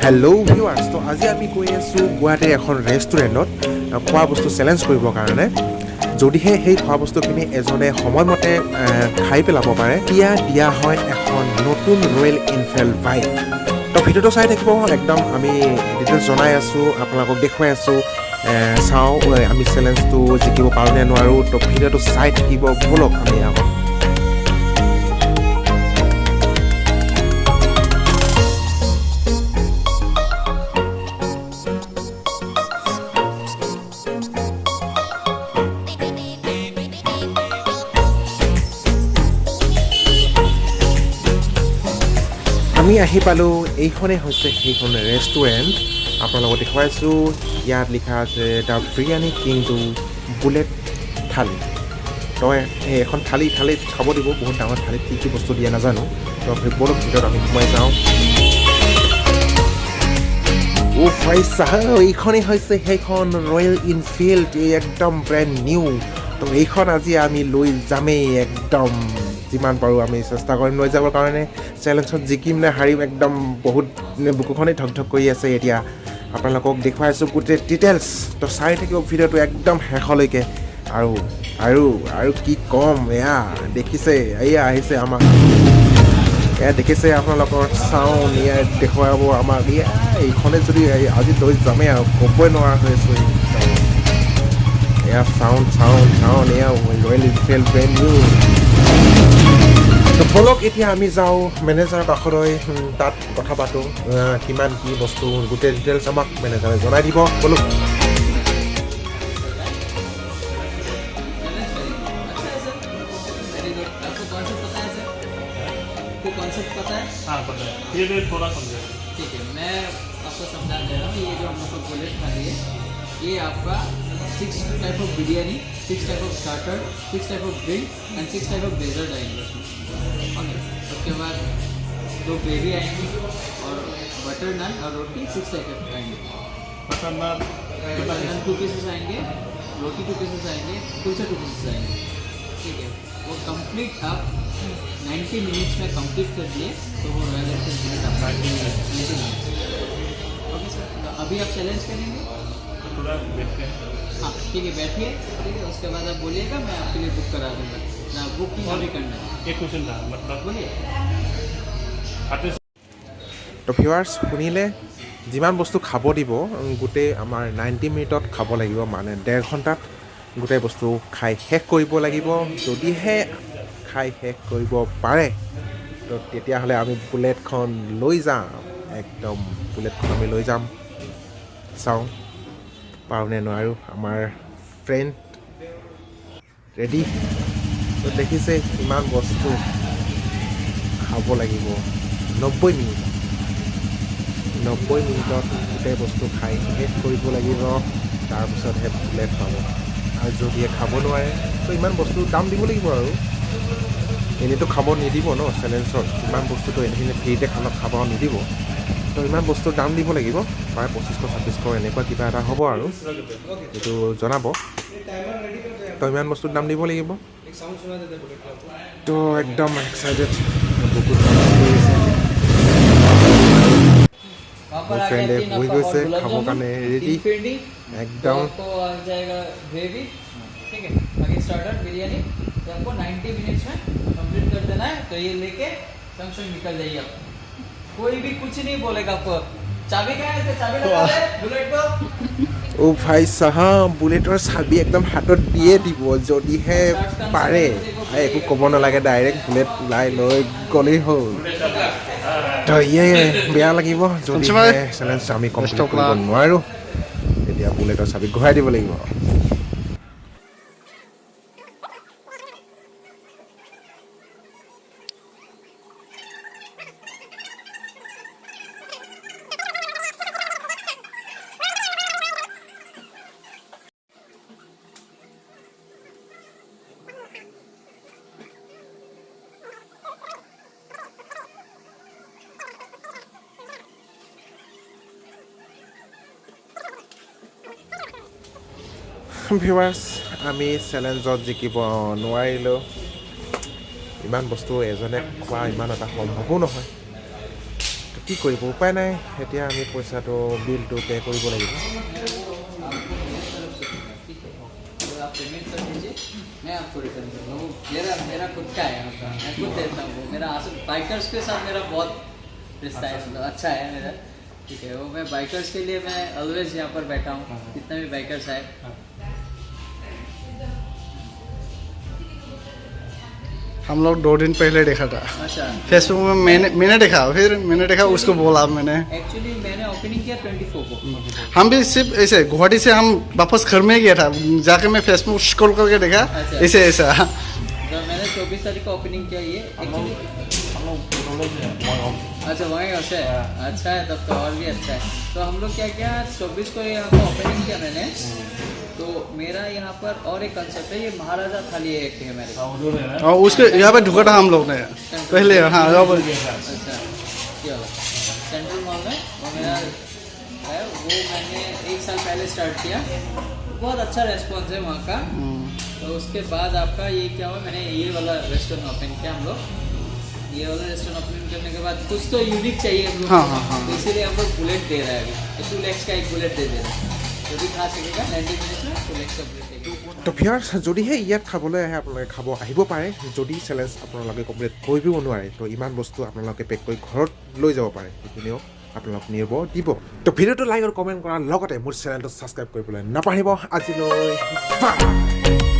Hello' viewers, তো আজি আমি গৈ আছোঁ গুৱাহাটীৰ এখন ৰেষ্টুৰেণ্টত খোৱা বস্তু চেলেঞ্জ কৰিবৰ কাৰণে। যদিহে সেই খোৱা বস্তুখিনি এজনে সময়মতে খাই পেলাব পাৰে, তেতিয়া দিয়া হয় এখন নতুন ৰয়েল এনফিল্ড বাইক। তো ভিডিঅ'টো চাই থাকিব, একদম আমি ডিটেইলছ জনাই আছোঁ, আপোনালোকক দেখুৱাই আছোঁ। চাওঁ আমি চেলেঞ্জটো জিকিব পাৰোঁ নে নোৱাৰোঁ। তো ভিডিঅ'টো চাই থাকিব, ব'লক আমি আগত। আমি আহি পালোঁ, এইখনেই হৈছে সেইখন ৰেষ্টুৰেণ্ট। আপোনালোকক দেখুৱাইছোঁ, ইয়াত লিখা আছে দ্য বিৰিয়ানী কিংটো বুলেট থালি। তই এখন থালিত খাব দিব, বহুত ডাঙৰ থালিত কি কি বস্তু দিয়ে নাজানো। তো বলক ভিতৰত আমি সোমাই যাওঁ। ভাই চাহ, এইখনেই হৈছে সেইখন ৰয়েল এনফিল্ড, একদম ব্ৰেণ্ড নিউ। তো এইখন আজি আমি লৈ যামেই, একদম যিমান পাৰোঁ আমি চেষ্টা কৰিম লৈ যাবৰ কাৰণে। চেলেঞ্জত জিকিম নে হাৰিম, একদম বহুত বুকুখনেই ধক ধক কৰি আছে এতিয়া। আপোনালোকক দেখুৱাইছোঁ গোটেই ডিটেইলছ। তো চাই থাকিব ভিডিঅ'টো একদম শেষলৈকে। আৰু কি ক'ম, এয়া দেখিছে, এয়া আহিছে আমাক, এয়া দেখিছে আপোনালোকৰ চাউণ্ড, এয়া দেখুৱাব আমাক। এইখনে যদি আজি লৈ যামেই আৰু, ক'বই নোৱাৰা হৈ আছোঁ। এয়া চাউণ্ড, এয়া ৰয়েল এনফিল্ড ব্ৰেণ্ড নিউ। তো বলক এতিয়া আমি যাওঁ মেনেজাৰৰ কাষলৈ, তাত কথা পাতোঁ, কিমান কি বস্তু গোটেই ডিটেইলছ আমাক মেনেজাৰে জনাই দিব। বলক। कॉन्सेप्ट पता है? हाँ पता है, ये भी थोड़ा समझे। ठीक है, मैं आपको समझा दे रहा हूँ। ये जो हम लोग को बुलेट थाली है, ये आपका 6 type of biryani, 6 type of starter, 6 type of drink and 6 type of dessert आएंगे उसमें। ओके, उसके बाद 2 ग्रेवी आएंगी और बटर नान और रोटी 6 टाइप ऑफ आएंगे। बटर नान 2 पीसेस आएंगे, रोटी 2 पीसेस आएंगे, कुलचा 2 पीसेस आएंगे। ठीक है, वो कंप्लीट आप 90 मिनट्स में कंप्लीट कर दिए तो वो रॉयल एनफील्ड बुलेट आपका 90 मिनट्स। ओके सर, तो अभी आप चैलेंज करेंगे? थोड़ा देखते हैं। हाँ ठीक है, बैठिए। ठीक है, उसके बाद आप बोलिएगा, मैं आपके लिए बुक करा दूँगा ना। बुकिंग अभी करना है। एक क्वेश्चन था, मतलब बोलिए। তো ভিউৱাৰ্ছ শুনিলে, যিমান বস্তু খাব দিব গোটেই আমাৰ 90 মিনিটত খাব লাগিব, মানে 1.5 ঘণ্টাত গোটেই বস্তু খাই শেষ কৰিব লাগিব। যদিহে খাই শেষ কৰিব পাৰে, তো তেতিয়াহ'লে আমি বুলেটখন লৈ যাম, একদম বুলেটখন আমি লৈ যাম। চাওঁ পাৰোঁ নে নোৱাৰোঁ। আমাৰ ফ্ৰেণ্ড ৰেডি। তো দেখিছে কিমান বস্তু খাব লাগিব। 90 মিনিটত গোটেই বস্তু খাই শেষ কৰিব লাগিব, তাৰপিছতহে বুলেট পাব। আৰু যদিহে খাব নোৱাৰে, তো ইমান বস্তু দাম দিব লাগিব আৰু। এনেইতো খাব নিদিব ন চেলেঞ্জত, ইমান বস্তুটো এনেখিনি ফ্ৰীতে খাব নিদিব। তো ইমান বস্তুৰ দাম দিব লাগিব, প্ৰায় 2500-2600 এনেকুৱা কিবা এটা হ'ব আৰু, এইটো জনাব। তো ইমান বস্তুৰ দাম দিব লাগিব। তো একদম এক্সাইটেড, বহুত মোৰ ফ্ৰেণ্ডে বহি গৈছে খাবৰ কাৰণে ৰেডি একদম। आपको आ जाएगा ग्रेवी। ठीक है, बाकी स्टार्टर बिरयानी तो आपको 90 मिनट्स में कंप्लीट कर देना है। तो ये लेके संग निकल जाइए आप। कोई भी कुछ नहीं बोलेगा आपको। चाबी कहाँ है? चाबी लगा दे बुलेट को। ভাই চাহা, বুলেটৰ চাবি একদম হাতত দিয়ে দিব যদিহে পাৰে। একো ক'ব নালাগে, ডাইৰেক্ট বুলেট ওলাই লৈ গ'লেই হ'ল। তো বেয়া লাগিব যদি চেলেঞ্জ আমি কমপ্লিট কৰিব নোৱাৰোঁ, তেতিয়া বুলেটৰ চাবি ঘূৰাই দিব লাগিব। ভিউৱাৰ্ছ, আমি চেলেঞ্জত জিকিব নোৱাৰিলোঁ। ইমান বস্তু এজনে খোৱা ইমান এটা সম্ভৱো নহয়। কি কৰিব উপায় নাই এতিয়া আমি পইচাটো বিলটো পে' কৰিব লাগিব आपको मेरी तरफ से दूंगा, ठीक है तो आप पेमेंट कर दीजिए मैं आपको रिटर्न करूँगा वो मेरा खुद का है मतलब मैं खुद देता हूँ वो मेरा असल बाइकर्स के साथ मेरा बहुत रिश्ता है मतलब अच्छा है मेरा ठीक है वो मैं बाइकर्स के लिए मैं ऑलवेज यहाँ पर बैठा हूँ जितने भी बाइकर्स आए हम लोग 2 दिन पहले देखा था अच्छा फेसबुक में मैंने देखा फिर मैंने देखा उसको बोला मैंने एक्चुअली मैंने ओपनिंग किया 24 को हम भी सिर्फ ऐसे गुवाहाटी से हम वापस घर में गया था जाके मैं फेसबुक स्क्रॉल करके देखा अच्छा। ऐसे ऐसा तो मैंने 24 तारीख को ओपनिंग किया ये एक्चुअली हम लोग नॉलेज है अच्छा वहीं होता है अच्छा है तब तो और भी अच्छा है तो हम लोग क्या किया 24 को यहाँ पर ओपनिंग किया मैंने तो मेरा यहाँ पर और एक कंसेप्ट है ये महाराजा थाली एक है मेरे उधर है और उसके यहाँ पे ढुका था हम लोग ने पहले हाँ यहाँ पर अच्छा ये वाला सेंट्रल मॉल में वो मेरा है वो मैंने 1 साल पहले स्टार्ट किया बहुत अच्छा रेस्पॉन्स है वहाँ का तो उसके बाद आपका ये क्या हुआ मैंने ये वाला रेस्टोरेंट ओपन किया हम लोग ये वाला रेस्टोरेंट ओपन करने के बाद कुछ तो यूनिक चाहिए हम लोग हाँ, हाँ, हाँ। तो इसीलिए हम लोग बुलेट दे रहे हैं अभी 2 lakhs का एक बुलेट दे रहे हैं जो भी खा सकेगा 90 मिनट्स में 2 lakhs का बुलेट देगा তো ভিউয়াৰ্ছ যদিহে ইয়াত খাবলৈ আহে আপোনালোকে খাব আহিব পাৰে যদি চেলেঞ্জ আপোনালোকে কমপ্লিট কৰিব নোৱাৰে তো ইমান বস্তু আপোনালোকে পেক কৰি ঘৰত লৈ যাব পাৰে সেইখিনিও আপোনালোক নিব দিব তো ভিডিঅ'টো লাইক আৰু কমেণ্ট কৰাৰ লগতে মোৰ চেনেলটো ছাবস্ক্ৰাইব কৰিবলৈ নাপাহৰিব আজিলৈ বাই